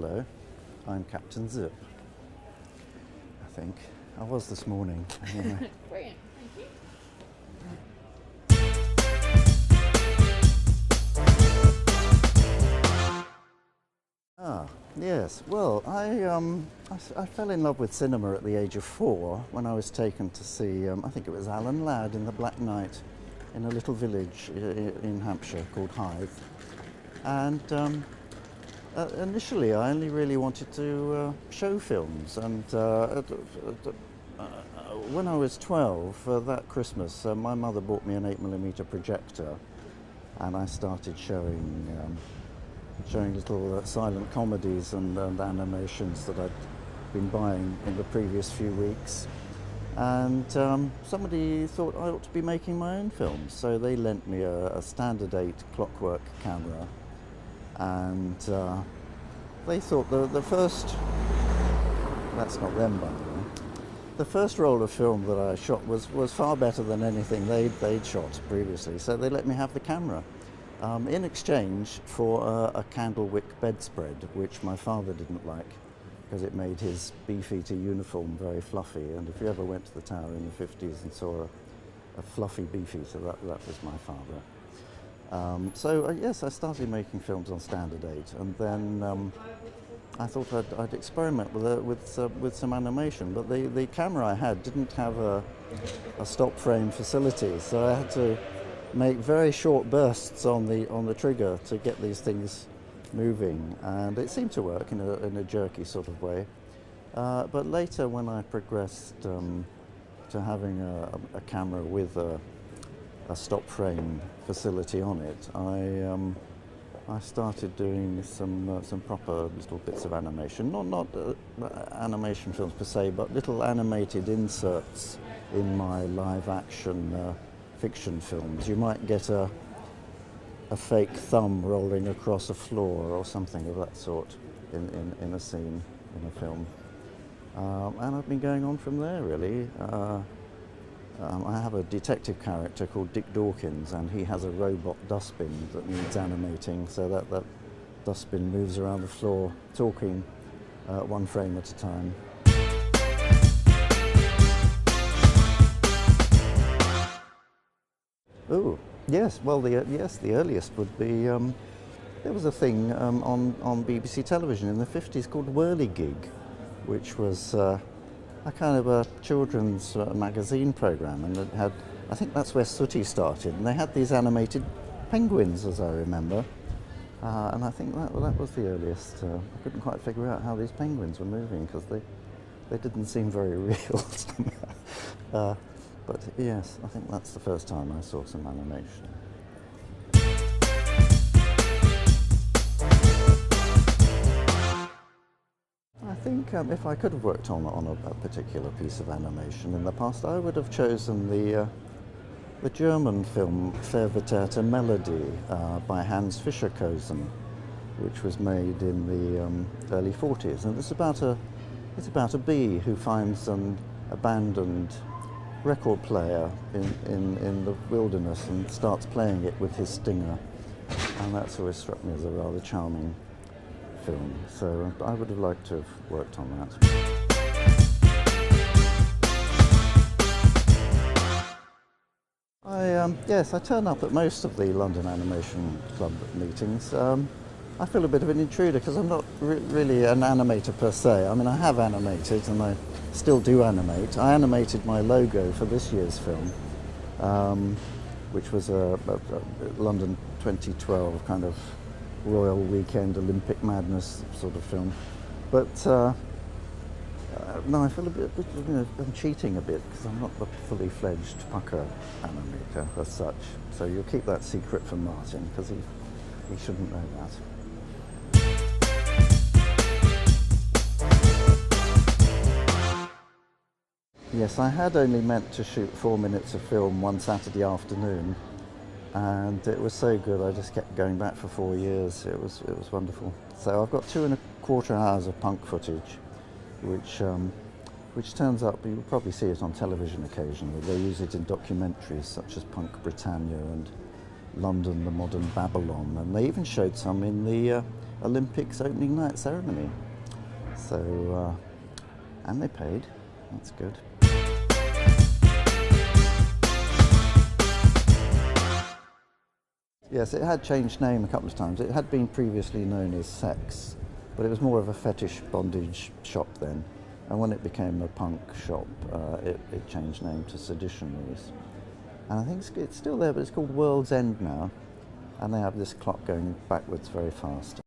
hello, I'm Captain Zip, I think. I was this morning. Anyway. Brilliant, thank you. Yes. Well, I fell in love with cinema at the age of 4 when I was taken to see, I think it was Alan Ladd in The Black Knight in a little village in Hampshire called Hythe. And initially I only really wanted to show films, and when I was 12, that Christmas, my mother bought me an 8mm projector, and I started showing little silent comedies and animations that I'd been buying in the previous few weeks. And somebody thought I ought to be making my own films, so they lent me a standard 8 clockwork camera, and they thought the first, that's not them by the way, the first roll of film that I shot was far better than anything they'd shot previously, so they let me have the camera. In exchange for a candlewick bedspread, which my father didn't like because it made his beefeater uniform very fluffy, and if you ever went to the Tower in the 50s and saw a fluffy beefeater, that was my father. So yes, I started making films on standard 8, and then I thought I'd experiment with some animation, but the camera I had didn't have a stop frame facility, so I had to make very short bursts on the trigger to get these things moving, and it seemed to work in a jerky sort of way. But later, when I progressed to having a camera with a stop frame facility on it, I started doing some proper little bits of animation, not animation films per se, but little animated inserts in my live action fiction films. You might get a fake thumb rolling across a floor or something of that sort in a scene in a film. And I've been going on from there, really. I have a detective character called Dick Dawkins, and he has a robot dustbin that needs animating, so that dustbin moves around the floor, talking one frame at a time. Oh, yes. Well, the earliest would be, there was a thing on BBC television in the 50s called Whirligig, which was a kind of a children's magazine program, and it had, I think that's where Sooty started, and they had these animated penguins, as I remember, and I think that was the earliest. I couldn't quite figure out how these penguins were moving because they didn't seem very real somehow. But yes, I think that's the first time I saw some animation. I think if I could have worked on a particular piece of animation in the past, I would have chosen the German film Verwirrte Melodie by Hans Fischerkosen, which was made in the early 40s, and it's about a bee who finds an abandoned record player in the wilderness and starts playing it with his stinger, and that's always struck me as a rather charming film, so I would have liked to have worked on that. Yes, I turn up at most of the London Animation Club meetings. I feel a bit of an intruder because I'm not really an animator per se. I mean, I have animated and I still do animate. I animated my logo for this year's film, which was a London 2012 kind of Royal Weekend Olympic Madness sort of film. But no, I feel a bit, I'm cheating a bit because I'm not a fully fledged pucker animator as such. So you'll keep that secret from Martin because he shouldn't know that. Yes, I had only meant to shoot 4 minutes of film one Saturday afternoon, and it was so good I just kept going back for 4 years. It was wonderful. So I've got 2.25 hours of punk footage, which turns up, you'll probably see it on television occasionally. They use it in documentaries such as Punk Britannia and London, the Modern Babylon, and they even showed some in the Olympics opening night ceremony. So, and they paid. That's good. Yes, it had changed name a couple of times. It had been previously known as Sex, but it was more of a fetish bondage shop then. And when it became a punk shop, it changed name to Seditionaries. And I think it's still there, but it's called World's End now. And they have this clock going backwards very fast.